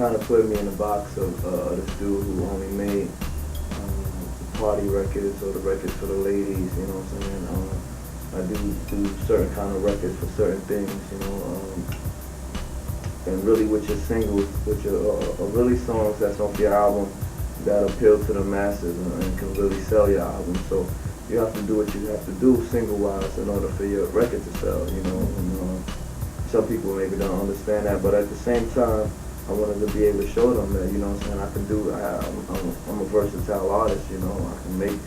kind of put me in the box of this dude who only made party records or the records for the ladies, you know what I'm saying? I do certain kind of records for certain things, you know, and really with your singles, with your really songs that's off your album that appeal to the masses and can really sell your album. So you have to do what you have to do single-wise in order for your record to sell, you know. And some people maybe don't understand that, but at the same time, I wanted to be able to show them that, you know what I'm saying, I can do, I'm a versatile artist, you know, I can make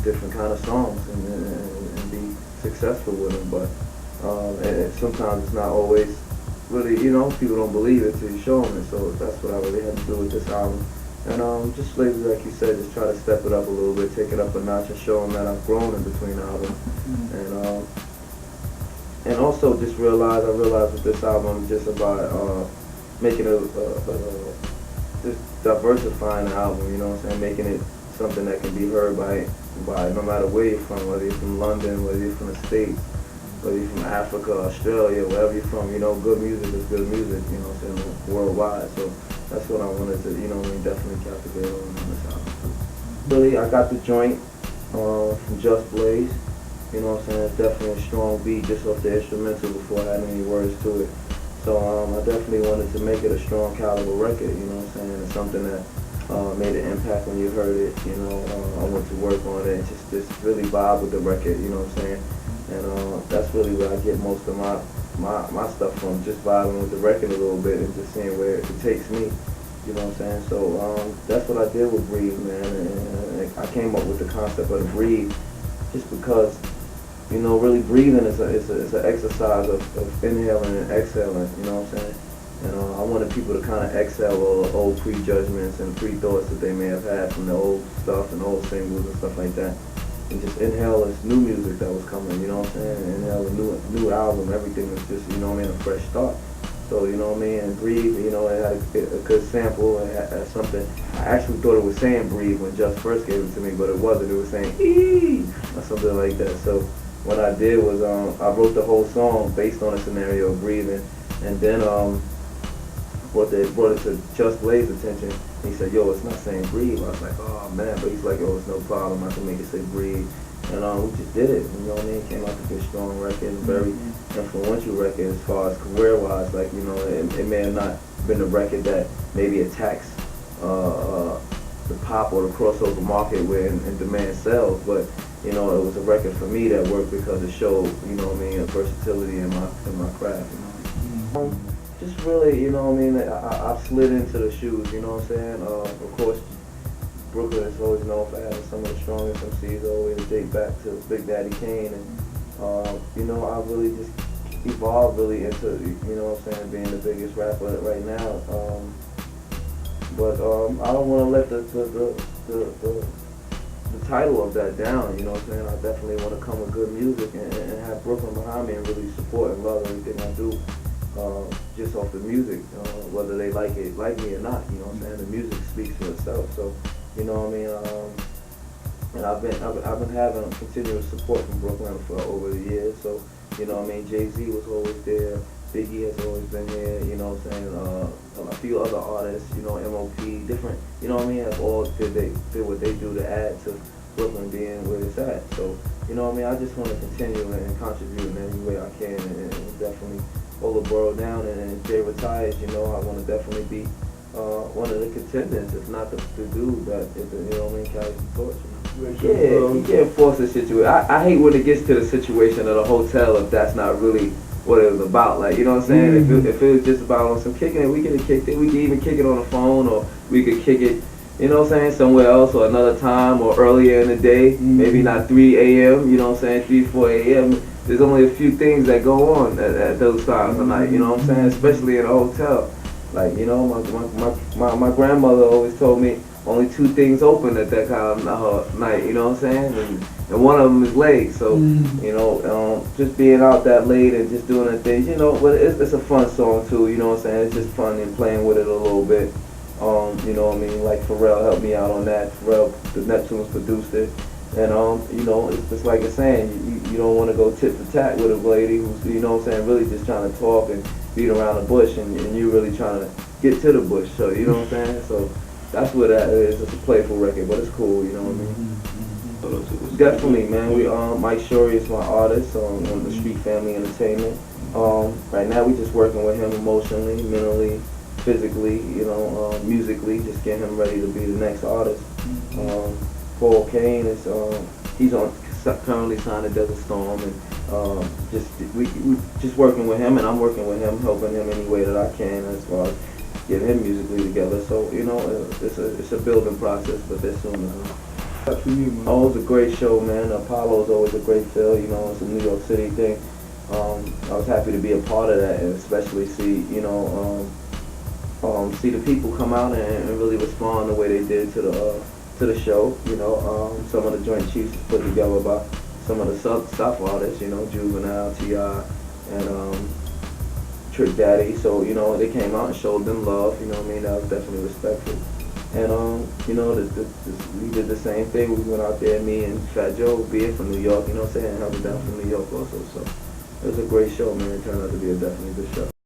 different kind of songs and be successful with them, but sometimes it's not always really, you know, people don't believe it till you show them it, so that's what I really had to do with this album. And just lately, like you said, just try to step it up a little bit, take it up a notch and show them that I've grown in between albums. And also just I realized with this album just about making just diversifying the album, you know what I'm saying, making it something that can be heard by no matter where you're from, whether you're from London, whether you're from the States, whether you're from Africa, Australia, wherever you're from, you know, good music is good music, you know what I'm saying, worldwide. So that's what I wanted to, you know, definitely captivate on this album. Really, I got the joint from Just Blaze, you know what I'm saying, it's definitely a strong beat just off the instrumental before I had any words to it. So I definitely wanted to make it a strong caliber record, you know what I'm saying, it's something that made an impact when you heard it, you know. I went to work on it and just really vibe with the record, you know what I'm saying. And that's really where I get most of my stuff from, just vibing with the record a little bit and just seeing where it takes me, you know what I'm saying. So that's what I did with Breathe, man, and I came up with the concept of the Breathe just because, you know, really breathing is an exercise of inhaling and exhaling, you know what I'm saying. And I wanted people to kind of exhale all the old prejudgments and pre-thoughts that they may have had from the old stuff and old singles and stuff like that. And just inhale this new music that was coming, you know what I'm saying? Inhale a new album, everything was just, you know what I mean, a fresh start. So, you know what I mean, and Breathe, you know, it had a good sample, it had something. I actually thought it was saying Breathe when Just first gave it to me, but it wasn't, it was saying ee or something like that. So what I did was I wrote the whole song based on a scenario of breathing, and then brought it to Just Blaze's attention. He said, yo, it's not saying breathe. I was like, oh man, but he's like, yo, it's no problem, I can make it say breathe. And we just did it, you know what I mean? Came out to be a strong record, a very influential record as far as career-wise. Like, you know, it may have not been a record that maybe attacks the pop or the crossover market where and demand sales, but you know, it was a record for me that worked because it showed, you know what I mean, a versatility in my craft, you know. Just really, you know what I mean, I slid into the shoes, you know what I'm saying. Of course, Brooklyn is always known for having some of the strongest MCs, always date back to Big Daddy Kane, and you know, I really just evolved really into, you know what I'm saying, being the biggest rapper right now. But I don't want to let the title of that down, you know what I'm saying. I definitely want to come with good music and have Brooklyn behind me and really support and love everything I do, just off the music, whether they like me or not, you know what I'm saying. The music speaks for itself, so you know what I mean. And I've been having continuous support from Brooklyn for over the years, so you know what I mean. Jay-Z was always there, Biggie has always been here, you know what I'm saying. A few other artists, you know, MOP, different, you know what I mean, have all did what they do to add to Brooklyn being where it's at. So, you know what I mean, I just want to continue and contribute in any way I can, and definitely hold the borough down. And if Jay retires, you know, I want to definitely be one of the contenders, if not the dude that, you know what I mean, carries the torch. Yeah, you can't force the situation. I hate when it gets to the situation of the hotel if that's not really what it was about, like, you know what I'm saying? If it was just about on some kicking it, we could have kicked it. We could even kick it on the phone, or we could kick it, you know what I'm saying, somewhere else, or another time, or earlier in the day, maybe not 3 a.m., you know what I'm saying, 3, 4 a.m. There's only a few things that go on at those times of night, you know what I'm saying, especially in a hotel. Like, you know, my grandmother always told me only 2 things open at that kind of night, you know what I'm saying? And one of them is late, so, you know, just being out that late and just doing the things, you know, but it's a fun song too, you know what I'm saying? It's just fun and playing with it a little bit. You know what I mean? Like Pharrell helped me out on that. Pharrell, the Neptunes produced it. And, you know, it's just like it's saying, you don't want to go tit for tat with a lady who's, you know what I'm saying, really just trying to talk and beat around the bush, and you really trying to get to the bush. So you know what I'm saying. So that's what that is. It's a playful record, but it's cool. You know what I mean. Definitely, man. We Mike Shorey is my artist on the Street Family Entertainment. Right now we just working with him emotionally, mentally, physically, you know, musically, just getting him ready to be the next artist. Paul Kane is he's on currently signed to Desert Storm, and just we just working with him, and I'm working with him, helping him any way that I can as far as getting him musically together. So you know, it's a building process, but they're soon now. For you, man. Oh, it was a great show, man. Apollo's always a great feel, you know, it's a New York City thing. I was happy to be a part of that, and especially see, you know, see the people come out and really respond the way they did to the show. You know, some of the joint chiefs was put together by some of the South artists, you know, Juvenile, T.I., and Trick Daddy. So you know, they came out and showed them love. You know what I mean? That was definitely respectful. And you know, we did the same thing. We went out there, me and Fat Joe, being from New York, you know what I'm saying, held it down from New York also. So it was a great show, man. It turned out to be a definitely good show.